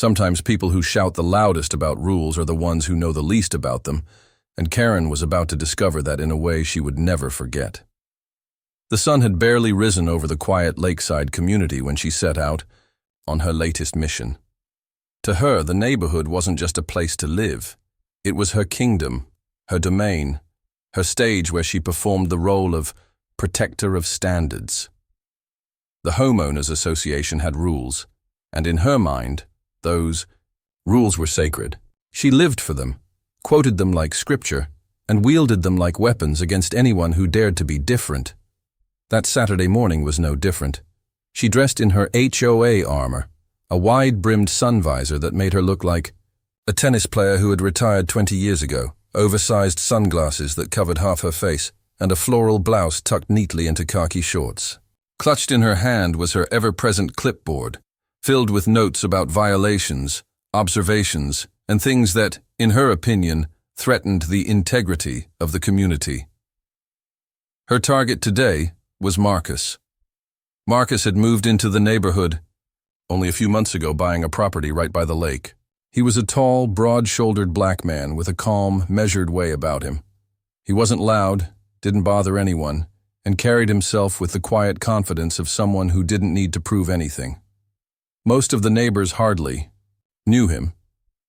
Sometimes people who shout the loudest about rules are the ones who know the least about them, and Karen was about to discover that in a way she would never forget. The sun had barely risen over the quiet lakeside community when she set out on her latest mission. To her, the neighborhood wasn't just a place to live. It was her kingdom, her domain, her stage where she performed the role of protector of standards. The Homeowners Association had rules, and in her mind, those rules were sacred. She lived for them, quoted them like scripture, and wielded them like weapons against anyone who dared to be different. That Saturday morning was no different. She dressed in her HOA armor, a wide-brimmed sun visor that made her look like a tennis player who had retired 20 years ago, oversized sunglasses that covered half her face, and a floral blouse tucked neatly into khaki shorts. Clutched in her hand was her ever-present clipboard, filled with notes about violations, observations, and things that, in her opinion, threatened the integrity of the community. Her target today was Marcus. Marcus had moved into the neighborhood only a few months ago, buying a property right by the lake. He was a tall, broad-shouldered black man with a calm, measured way about him. He wasn't loud, didn't bother anyone, and carried himself with the quiet confidence of someone who didn't need to prove anything. Most of the neighbors hardly knew him,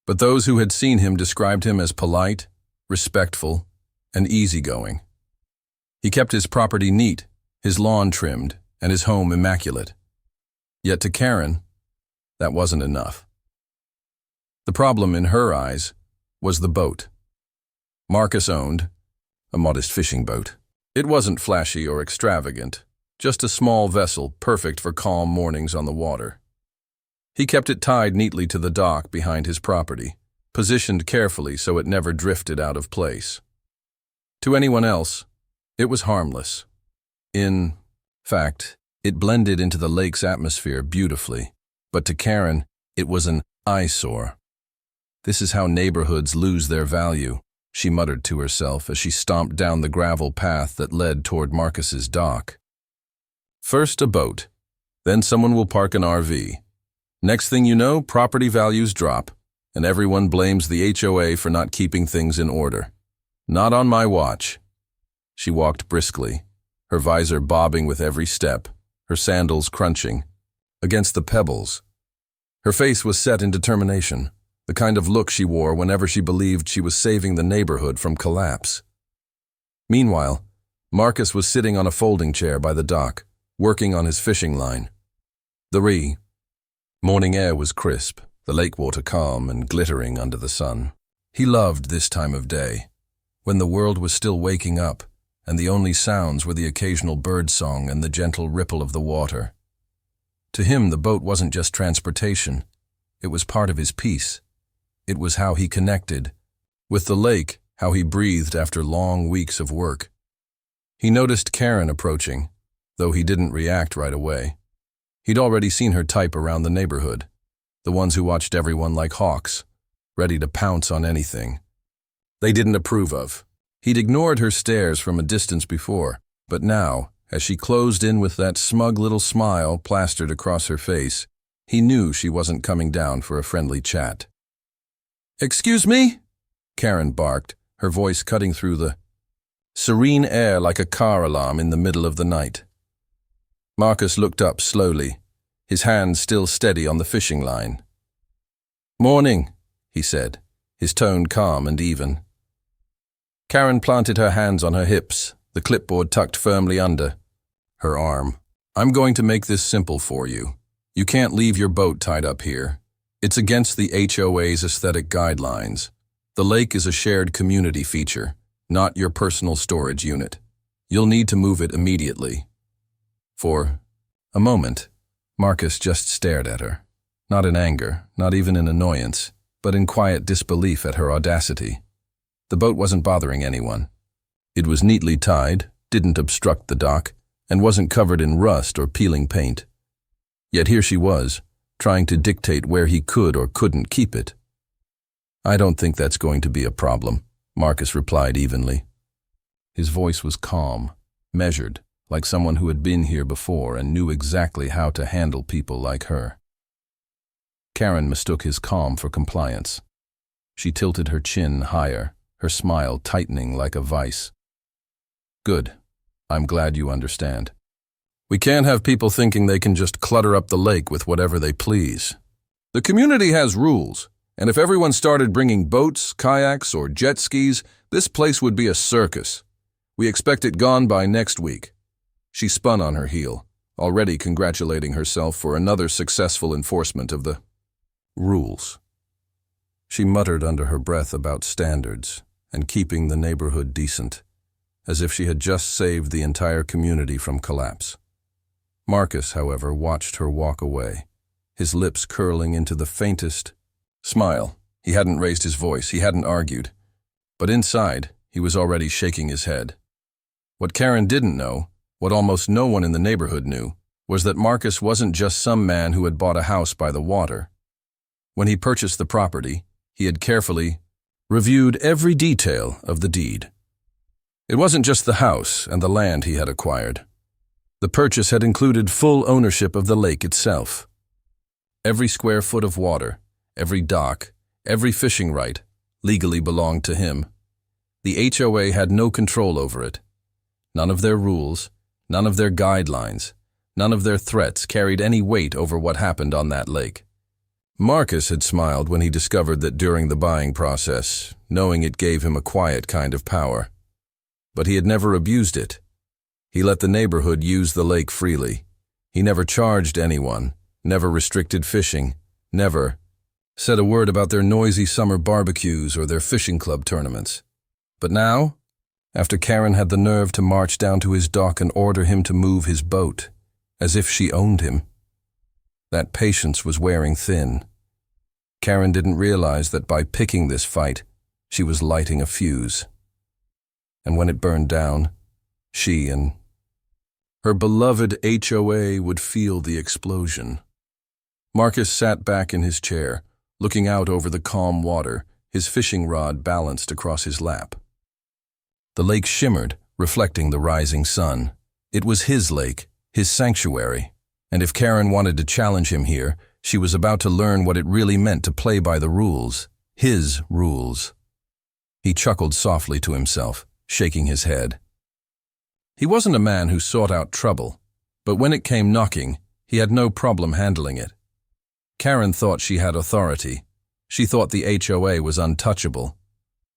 but those who had seen him described him as polite, respectful, and easygoing. He kept his property neat, his lawn trimmed, and his home immaculate. Yet to Karen, that wasn't enough. The problem in her eyes was the boat. Marcus owned a modest fishing boat. It wasn't flashy or extravagant, just a small vessel perfect for calm mornings on the water. He kept it tied neatly to the dock behind his property, positioned carefully so it never drifted out of place. To anyone else, it was harmless. In fact, it blended into the lake's atmosphere beautifully, but to Karen, it was an eyesore. "This is how neighborhoods lose their value," she muttered to herself as she stomped down the gravel path that led toward Marcus's dock. First a boat, then someone will park an RV. Next thing you know, property values drop, and everyone blames the HOA for not keeping things in order. Not on my watch. She walked briskly, her visor bobbing with every step, her sandals crunching against the pebbles. Her face was set in determination, the kind of look she wore whenever she believed she was saving the neighborhood from collapse. Meanwhile, Marcus was sitting on a folding chair by the dock, working on his fishing line. The morning air was crisp, the lake water calm and glittering under the sun. He loved this time of day, when the world was still waking up, and the only sounds were the occasional bird song and the gentle ripple of the water. To him, the boat wasn't just transportation. It was part of his peace. It was how he connected with the lake, how he breathed after long weeks of work. He noticed Karen approaching, though he didn't react right away. He'd already seen her type around the neighborhood, the ones who watched everyone like hawks, ready to pounce on anything they didn't approve of. He'd ignored her stares from a distance before, but now, as she closed in with that smug little smile plastered across her face, he knew she wasn't coming down for a friendly chat. "Excuse me?" Karen barked, her voice cutting through the serene air like a car alarm in the middle of the night. Marcus looked up slowly, his hand still steady on the fishing line. "Morning," he said, his tone calm and even. Karen planted her hands on her hips, the clipboard tucked firmly under her arm. "I'm going to make this simple for you. You can't leave your boat tied up here. It's against the HOA's aesthetic guidelines. The lake is a shared community feature, not your personal storage unit. You'll need to move it immediately." For a moment, Marcus just stared at her, not in anger, not even in annoyance, but in quiet disbelief at her audacity. The boat wasn't bothering anyone. It was neatly tied, didn't obstruct the dock, and wasn't covered in rust or peeling paint. Yet here she was, trying to dictate where he could or couldn't keep it. "I don't think that's going to be a problem," Marcus replied evenly. His voice was calm, measured, like someone who had been here before and knew exactly how to handle people like her. Karen mistook his calm for compliance. She tilted her chin higher, her smile tightening like a vice. Good. I'm glad you understand. We can't have people thinking they can just clutter up the lake with whatever they please. The community has rules, and if everyone started bringing boats, kayaks, or jet skis, this place would be a circus. We expect it gone by next week. She spun on her heel, already congratulating herself for another successful enforcement of the rules. She muttered under her breath about standards and keeping the neighborhood decent, as if she had just saved the entire community from collapse. Marcus, however, watched her walk away, his lips curling into the faintest smile. He hadn't raised his voice, he hadn't argued. But inside, he was already shaking his head. What Karen didn't know, what almost no one in the neighborhood knew, was that Marcus wasn't just some man who had bought a house by the water. When he purchased the property, he had carefully reviewed every detail of the deed. It wasn't just the house and the land he had acquired. The purchase had included full ownership of the lake itself. Every square foot of water, every dock, every fishing right, legally belonged to him. The HOA had no control over it. None of their rules, none of their guidelines, none of their threats carried any weight over what happened on that lake. Marcus had smiled when he discovered that during the buying process, knowing it gave him a quiet kind of power. But he had never abused it. He let the neighborhood use the lake freely. He never charged anyone, never restricted fishing, never said a word about their noisy summer barbecues or their fishing club tournaments. But now, after Karen had the nerve to march down to his dock and order him to move his boat, as if she owned him, that patience was wearing thin. Karen didn't realize that by picking this fight, she was lighting a fuse. And when it burned down, she and her beloved HOA would feel the explosion. Marcus sat back in his chair, looking out over the calm water, his fishing rod balanced across his lap. The lake shimmered, reflecting the rising sun. It was his lake, his sanctuary, and if Karen wanted to challenge him here, she was about to learn what it really meant to play by the rules, his rules. He chuckled softly to himself, shaking his head. He wasn't a man who sought out trouble, but when it came knocking, he had no problem handling it. Karen thought she had authority. She thought the HOA was untouchable.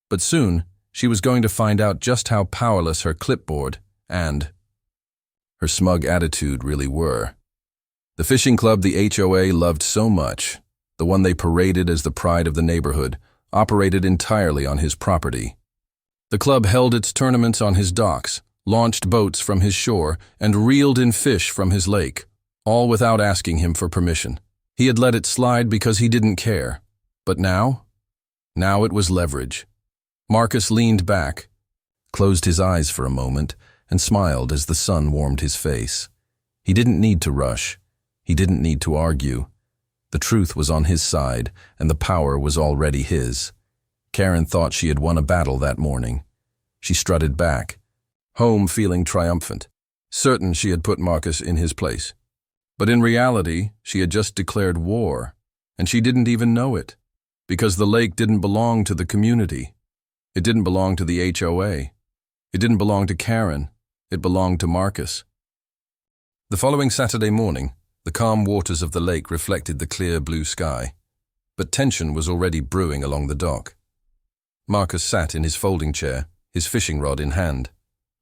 But soon, she was going to find out just how powerless her clipboard and her smug attitude really were. The fishing club the HOA loved so much, the one they paraded as the pride of the neighborhood, operated entirely on his property. The club held its tournaments on his docks, launched boats from his shore, and reeled in fish from his lake, all without asking him for permission. He had let it slide because he didn't care. But now? Now it was leverage. Marcus leaned back, closed his eyes for a moment, and smiled as the sun warmed his face. He didn't need to rush. He didn't need to argue. The truth was on his side, and the power was already his. Karen thought she had won a battle that morning. She strutted back, home feeling triumphant, certain she had put Marcus in his place. But in reality, she had just declared war, and she didn't even know it, because the lake didn't belong to the community. It didn't belong to the HOA. It didn't belong to Karen. It belonged to Marcus. The following Saturday morning, the calm waters of the lake reflected the clear blue sky, but tension was already brewing along the dock. Marcus sat in his folding chair, his fishing rod in hand,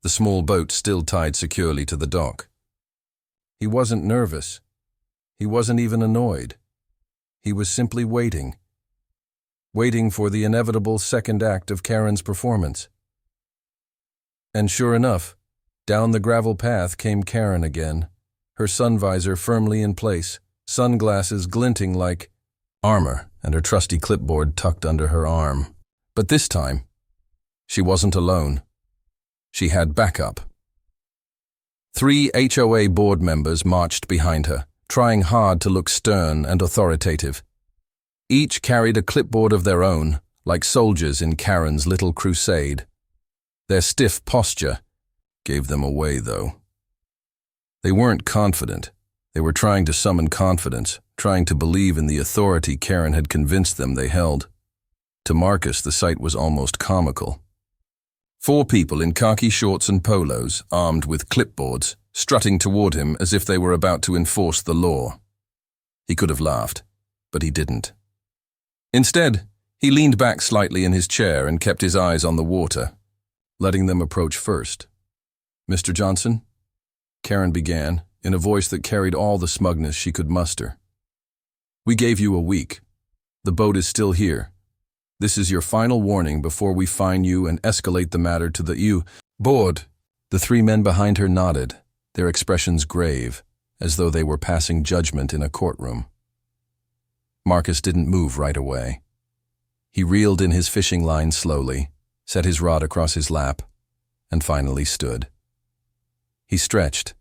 the small boat still tied securely to the dock. He wasn't nervous. He wasn't even annoyed. He was simply waiting for the inevitable second act of Karen's performance. And sure enough, down the gravel path came Karen again, her sun visor firmly in place, sunglasses glinting like armor, and her trusty clipboard tucked under her arm. But this time, she wasn't alone. She had backup. 3 HOA board members marched behind her, trying hard to look stern and authoritative. Each carried a clipboard of their own, like soldiers in Karen's little crusade. Their stiff posture gave them away, though. They weren't confident. They were trying to summon confidence, trying to believe in the authority Karen had convinced them they held. To Marcus, the sight was almost comical. 4 people in khaki shorts and polos, armed with clipboards, strutting toward him as if they were about to enforce the law. He could have laughed, but he didn't. Instead, he leaned back slightly in his chair and kept his eyes on the water, letting them approach first. "Mr. Johnson?" Karen began, in a voice that carried all the smugness she could muster. "We gave you a week. The boat is still here. This is your final warning before we fine you and escalate the matter to the board." The 3 men behind her nodded, their expressions grave, as though they were passing judgment in a courtroom. Marcus didn't move right away. He reeled in his fishing line slowly, set his rod across his lap, and finally stood. He stretched,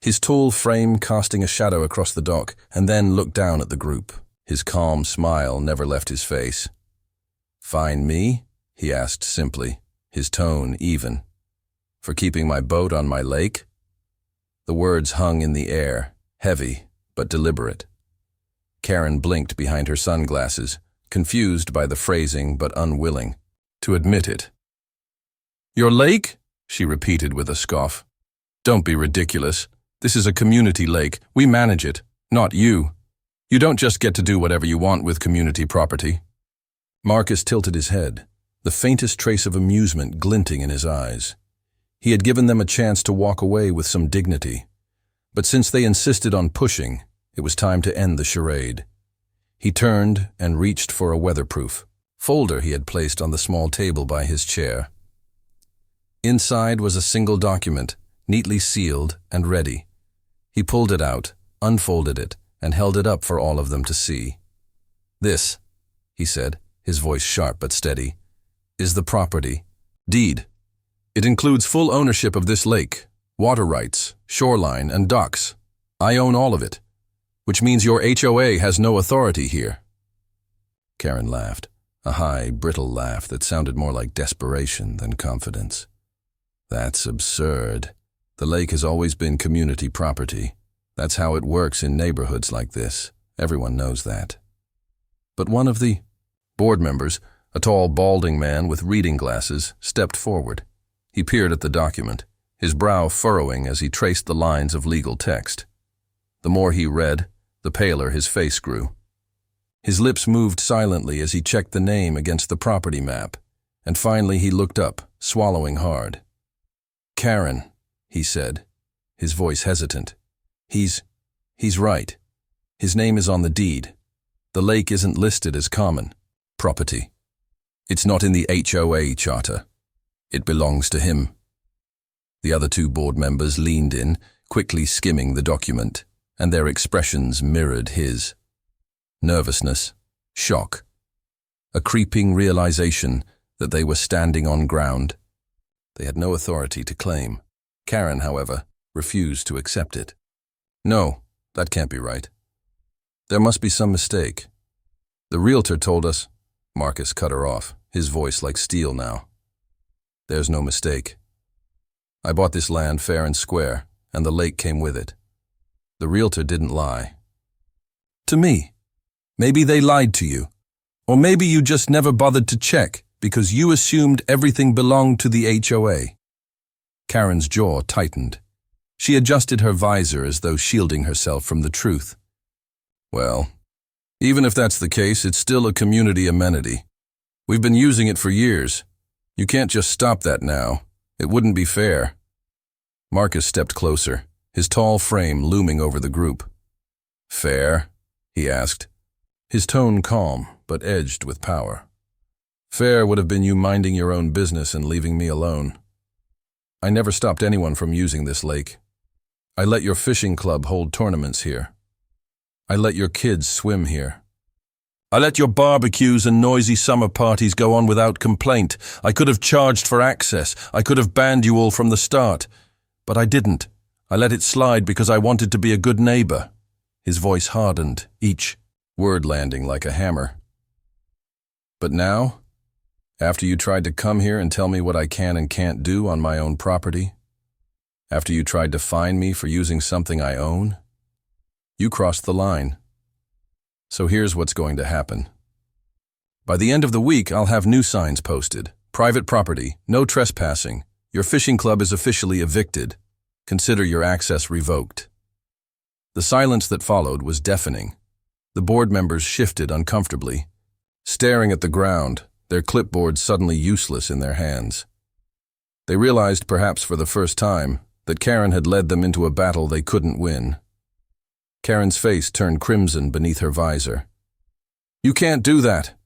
his tall frame casting a shadow across the dock, and then looked down at the group. His calm smile never left his face. "Fine me?" he asked simply, his tone even. "For keeping my boat on my lake?" The words hung in the air, heavy but deliberate. Karen blinked behind her sunglasses, confused by the phrasing but unwilling to admit it. "Your lake?" she repeated with a scoff. "Don't be ridiculous. This is a community lake. We manage it, not you. You don't just get to do whatever you want with community property." Marcus tilted his head, the faintest trace of amusement glinting in his eyes. He had given them a chance to walk away with some dignity, but since they insisted on pushing, it was time to end the charade. He turned and reached for a weatherproof folder he had placed on the small table by his chair. Inside was a single document, neatly sealed and ready. He pulled it out, unfolded it, and held it up for all of them to see. "This," he said, his voice sharp but steady, "is the property deed. It includes full ownership of this lake, water rights, shoreline, and docks. I own all of it, which means your HOA has no authority here." Karen laughed, a high, brittle laugh that sounded more like desperation than confidence. "That's absurd. The lake has always been community property. That's how it works in neighborhoods like this. Everyone knows that." But one of the board members, a tall, balding man with reading glasses, stepped forward. He peered at the document, his brow furrowing as he traced the lines of legal text. The more he read, the paler his face grew. His lips moved silently as he checked the name against the property map, and finally he looked up, swallowing hard. "Karen," he said, his voice hesitant. He's right. His name is on the deed. The lake isn't listed as common property. It's not in the HOA charter. It belongs to him." The other 2 board members leaned in, quickly skimming the document, and their expressions mirrored his. Nervousness, shock, a creeping realization that they were standing on ground they had no authority to claim. Karen, however, refused to accept it. "No, that can't be right. There must be some mistake. The realtor told us—" Marcus cut her off, his voice like steel now. "There's no mistake. I bought this land fair and square, and the lake came with it. The realtor didn't lie." "To me. Maybe they lied to you. Or maybe you just never bothered to check because you assumed everything belonged to the HOA. Karen's jaw tightened. She adjusted her visor as though shielding herself from the truth. "Well, even if that's the case, it's still a community amenity. We've been using it for years. You can't just stop that now. It wouldn't be fair." Marcus stepped closer, his tall frame looming over the group. "Fair?" he asked, his tone calm but edged with power. "Fair would have been you minding your own business and leaving me alone. I never stopped anyone from using this lake. I let your fishing club hold tournaments here. I let your kids swim here. I let your barbecues and noisy summer parties go on without complaint. I could have charged for access. I could have banned you all from the start. But I didn't. I let it slide because I wanted to be a good neighbor." His voice hardened, each word landing like a hammer. "But now, after you tried to come here and tell me what I can and can't do on my own property, after you tried to fine me for using something I own, You crossed the line. So here's what's going to happen. By the end of the week, I'll have new signs posted. Private property, no trespassing. Your fishing club is officially evicted. Consider your access revoked. The silence that followed was deafening. The board members shifted uncomfortably, staring at the ground, their clipboards suddenly useless in their hands. They realized, perhaps for the first time, that Karen had led them into a battle they couldn't win. Karen's face turned crimson beneath her visor. "You can't do that!"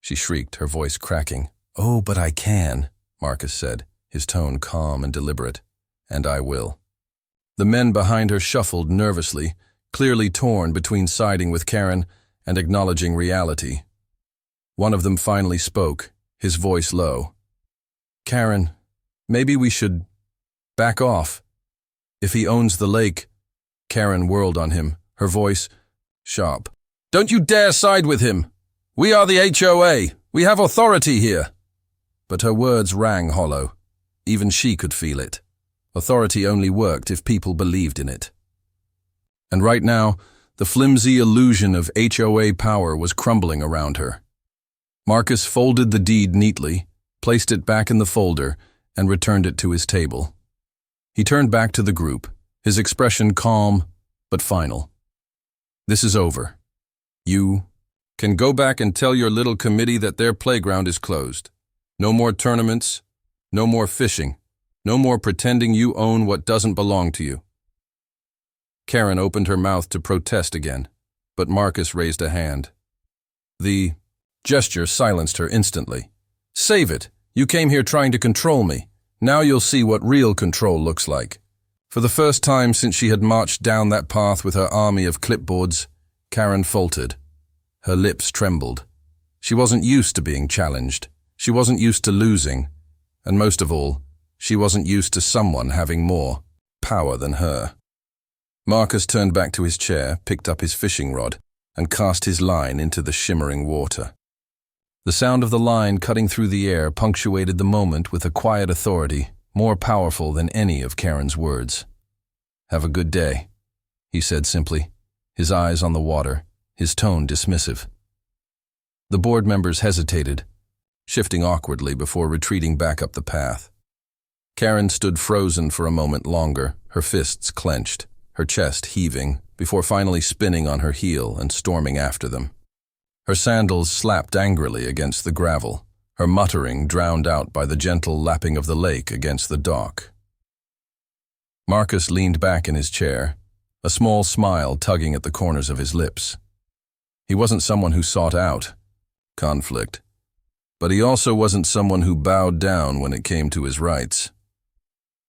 She shrieked, her voice cracking. "Oh, but I can," Marcus said, his tone calm and deliberate. "And I will." The men behind her shuffled nervously, clearly torn between siding with Karen and acknowledging reality. One of them finally spoke, his voice low. "Karen, maybe we should back off. If he owns the lake—" Karen whirled on him, her voice sharp. "Don't you dare side with him! We are the HOA! We have authority here!" But her words rang hollow. Even she could feel it. Authority only worked if people believed in it. And right now, the flimsy illusion of HOA power was crumbling around her. Marcus folded the deed neatly, placed it back in the folder, and returned it to his table. He turned back to the group, his expression calm but final. "This is over. You can go back and tell your little committee that their playground is closed. No more tournaments, no more fishing, no more pretending you own what doesn't belong to you." Karen opened her mouth to protest again, but Marcus raised a hand. The gesture silenced her instantly. "Save it! You came here trying to control me. Now you'll see what real control looks like." For the first time since she had marched down that path with her army of clipboards, Karen faltered. Her lips trembled. She wasn't used to being challenged. She wasn't used to losing. And most of all, she wasn't used to someone having more power than her. Marcus turned back to his chair, picked up his fishing rod, and cast his line into the shimmering water. The sound of the line cutting through the air punctuated the moment with a quiet authority, more powerful than any of Karen's words. "Have a good day," he said simply, his eyes on the water, his tone dismissive. The board members hesitated, shifting awkwardly before retreating back up the path. Karen stood frozen for a moment longer, her fists clenched, her chest heaving, before finally spinning on her heel and storming after them. Her sandals slapped angrily against the gravel, her muttering drowned out by the gentle lapping of the lake against the dock. Marcus leaned back in his chair, a small smile tugging at the corners of his lips. He wasn't someone who sought out conflict, but he also wasn't someone who bowed down when it came to his rights.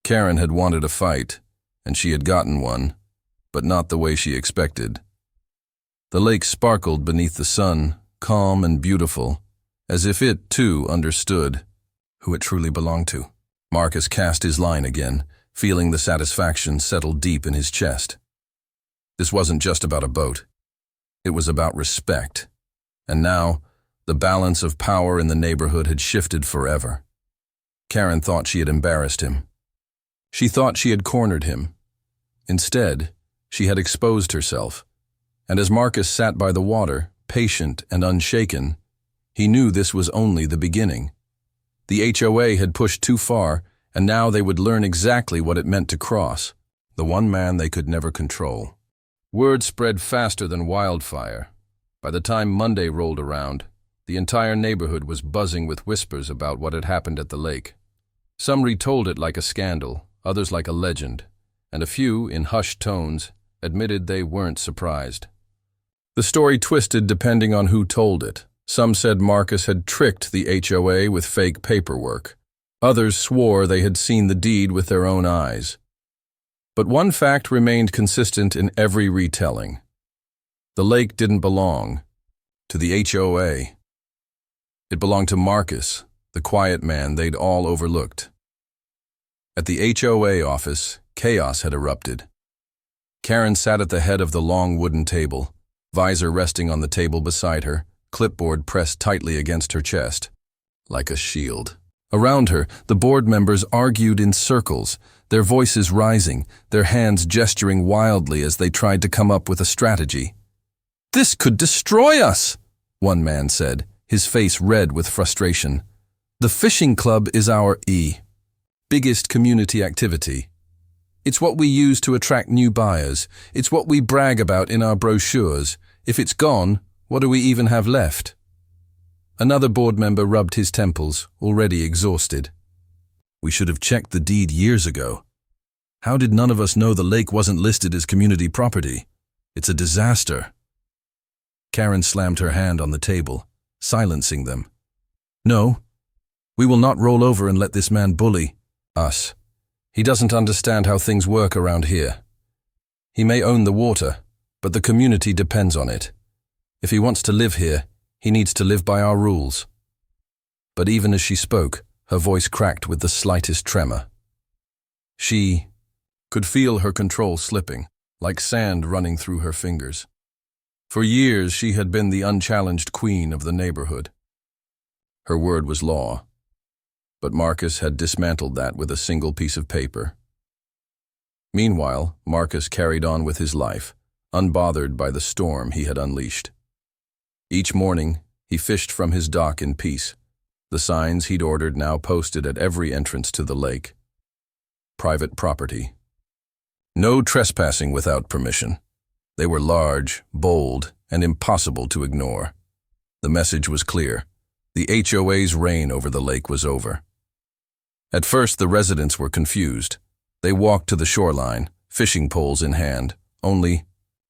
Karen had wanted a fight, and she had gotten one, but not the way she expected. The lake sparkled beneath the sun, calm and beautiful, as if it, too, understood who it truly belonged to. Marcus cast his line again, feeling the satisfaction settle deep in his chest. This wasn't just about a boat. It was about respect. And now, the balance of power in the neighborhood had shifted forever. Karen thought she had embarrassed him. She thought she had cornered him. Instead, she had exposed herself. And as Marcus sat by the water, patient and unshaken, he knew this was only the beginning. The HOA had pushed too far, and now they would learn exactly what it meant to cross, the one man they could never control. Word spread faster than wildfire. By the time Monday rolled around, the entire neighborhood was buzzing with whispers about what had happened at the lake. Some retold it like a scandal, others like a legend, and a few, in hushed tones, admitted they weren't surprised. The story twisted depending on who told it. Some said Marcus had tricked the HOA with fake paperwork. Others swore they had seen the deed with their own eyes. But one fact remained consistent in every retelling. The lake didn't belong to the HOA. It belonged to Marcus, the quiet man they'd all overlooked. At the HOA office, chaos had erupted. Karen sat at the head of the long wooden table, visor resting on the table beside her, clipboard pressed tightly against her chest, like a shield. Around her, the board members argued in circles, their voices rising, their hands gesturing wildly as they tried to come up with a strategy. "This could destroy us," one man said, his face red with frustration. "The fishing club is our biggest community activity. It's what we use to attract new buyers. It's what we brag about in our brochures. If it's gone, what do we even have left?" Another board member rubbed his temples, already exhausted. "We should have checked the deed years ago. How did none of us know the lake wasn't listed as community property? It's a disaster." Karen slammed her hand on the table, silencing them. "No, we will not roll over and let this man bully us. He doesn't understand how things work around here. He may own the water, but the community depends on it. If he wants to live here, he needs to live by our rules." But even as she spoke, her voice cracked with the slightest tremor. She could feel her control slipping, like sand running through her fingers. For years she had been the unchallenged queen of the neighborhood. Her word was law. But Marcus had dismantled that with a single piece of paper. Meanwhile, Marcus carried on with his life, unbothered by the storm he had unleashed. Each morning, he fished from his dock in peace, the signs he'd ordered now posted at every entrance to the lake. Private property. No trespassing without permission. They were large, bold, and impossible to ignore. The message was clear. The HOA's reign over the lake was over. At first, the residents were confused. They walked to the shoreline, fishing poles in hand, only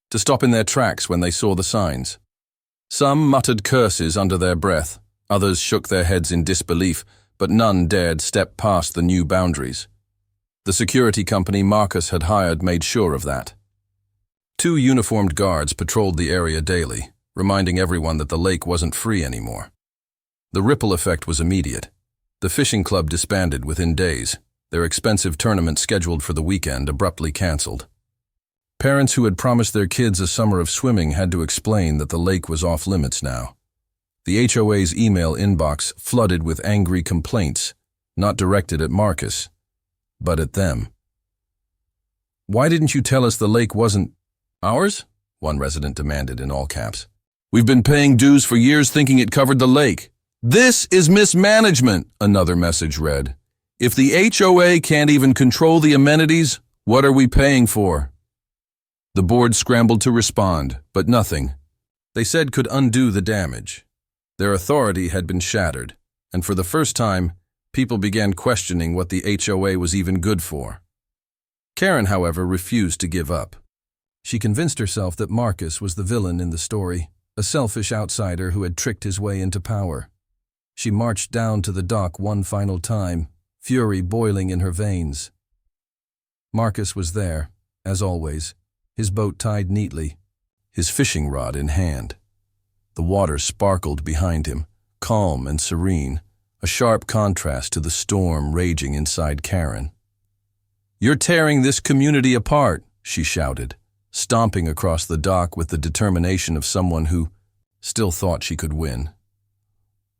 to stop in their tracks when they saw the signs. Some muttered curses under their breath, others shook their heads in disbelief, but none dared step past the new boundaries. The security company Marcus had hired made sure of that. 2 uniformed guards patrolled the area daily, reminding everyone that the lake wasn't free anymore. The ripple effect was immediate. The fishing club disbanded within days, their expensive tournament scheduled for the weekend abruptly canceled. Parents who had promised their kids a summer of swimming had to explain that the lake was off limits now. The HOA's email inbox flooded with angry complaints, not directed at Marcus, but at them. "Why didn't you tell us the lake wasn't ours?" one resident demanded in all caps. "We've been paying dues for years thinking it covered the lake." "This is mismanagement," another message read. "If the HOA can't even control the amenities, what are we paying for?" The board scrambled to respond, but nothing they said could undo the damage. Their authority had been shattered, and for the first time, people began questioning what the HOA was even good for. Karen, however, refused to give up. She convinced herself that Marcus was the villain in the story, a selfish outsider who had tricked his way into power. She marched down to the dock one final time, fury boiling in her veins. Marcus was there, as always, his boat tied neatly, his fishing rod in hand. The water sparkled behind him, calm and serene, a sharp contrast to the storm raging inside Karen. "You're tearing this community apart," she shouted, stomping across the dock with the determination of someone who still thought she could win.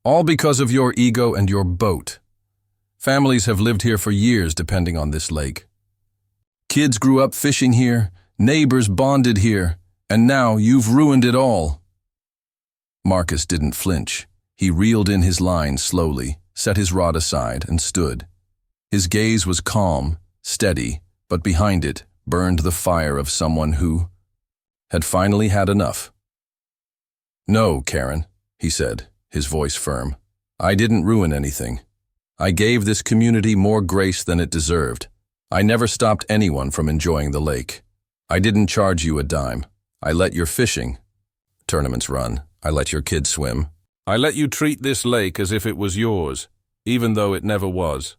"All because of your ego and your boat. Families have lived here for years depending on this lake. Kids grew up fishing here, neighbors bonded here, and now you've ruined it all." Marcus didn't flinch. He reeled in his line slowly, set his rod aside, and stood. His gaze was calm, steady, but behind it burned the fire of someone who had finally had enough. "No, Karen," he said, his voice firm. "I didn't ruin anything. I gave this community more grace than it deserved. I never stopped anyone from enjoying the lake. I didn't charge you a dime. I let your fishing tournaments run. I let your kids swim. I let you treat this lake as if it was yours, even though it never was."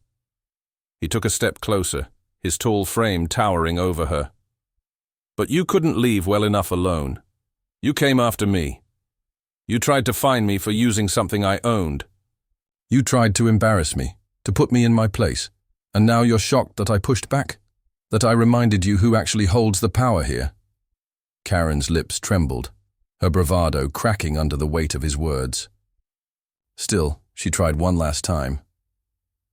He took a step closer, his tall frame towering over her. "But you couldn't leave well enough alone. You came after me. You tried to find me for using something I owned. You tried to embarrass me, to put me in my place, and now you're shocked that I pushed back? That I reminded you who actually holds the power here?" Karen's lips trembled, her bravado cracking under the weight of his words. Still, she tried one last time.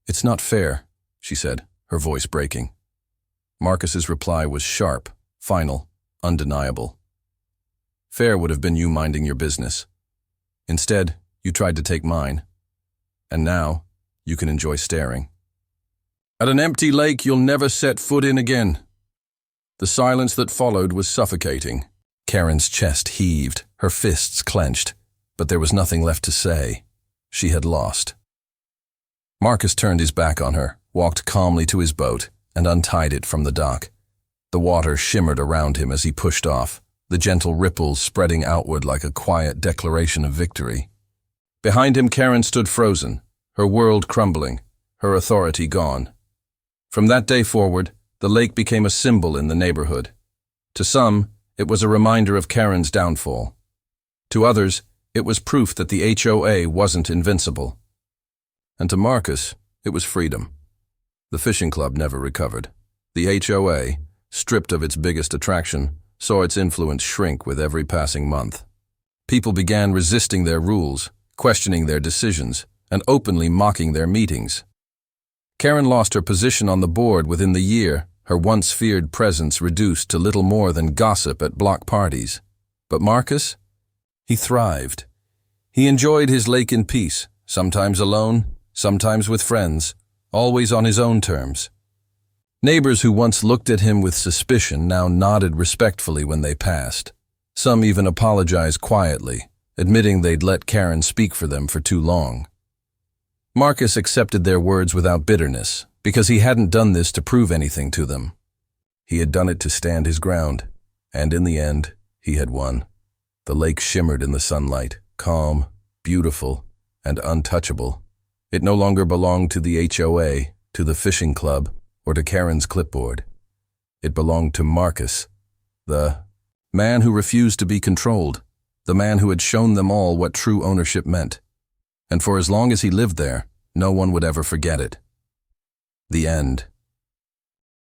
"It's not fair," she said, her voice breaking. Marcus's reply was sharp, final, undeniable. Fair would have been you minding your business. Instead, you tried to take mine. And now, you can enjoy staring. At an empty lake you'll never set foot in again. The silence that followed was suffocating. Karen's chest heaved, her fists clenched, but there was nothing left to say. She had lost. Marcus turned his back on her, walked calmly to his boat, and untied it from the dock. The water shimmered around him as he pushed off, the gentle ripples spreading outward like a quiet declaration of victory. Behind him, Karen stood frozen, her world crumbling, her authority gone. From that day forward, the lake became a symbol in the neighborhood. To some, it was a reminder of Karen's downfall. To others, it was proof that the HOA wasn't invincible. And to Marcus, it was freedom. The fishing club never recovered. The HOA, stripped of its biggest attraction, saw its influence shrink with every passing month. People began resisting their rules, questioning their decisions, and openly mocking their meetings. Karen lost her position on the board within the year, her once feared presence reduced to little more than gossip at block parties. But Marcus? He thrived. He enjoyed his lake in peace, sometimes alone, sometimes with friends, always on his own terms. Neighbors who once looked at him with suspicion now nodded respectfully when they passed. Some even apologized quietly, admitting they'd let Karen speak for them for too long. Marcus accepted their words without bitterness, because he hadn't done this to prove anything to them. He had done it to stand his ground, and in the end, he had won. The lake shimmered in the sunlight, calm, beautiful, and untouchable. It no longer belonged to the HOA, to the fishing club, or to Karen's clipboard. It belonged to Marcus, the man who refused to be controlled, the man who had shown them all what true ownership meant. And for as long as he lived there, no one would ever forget it. The end.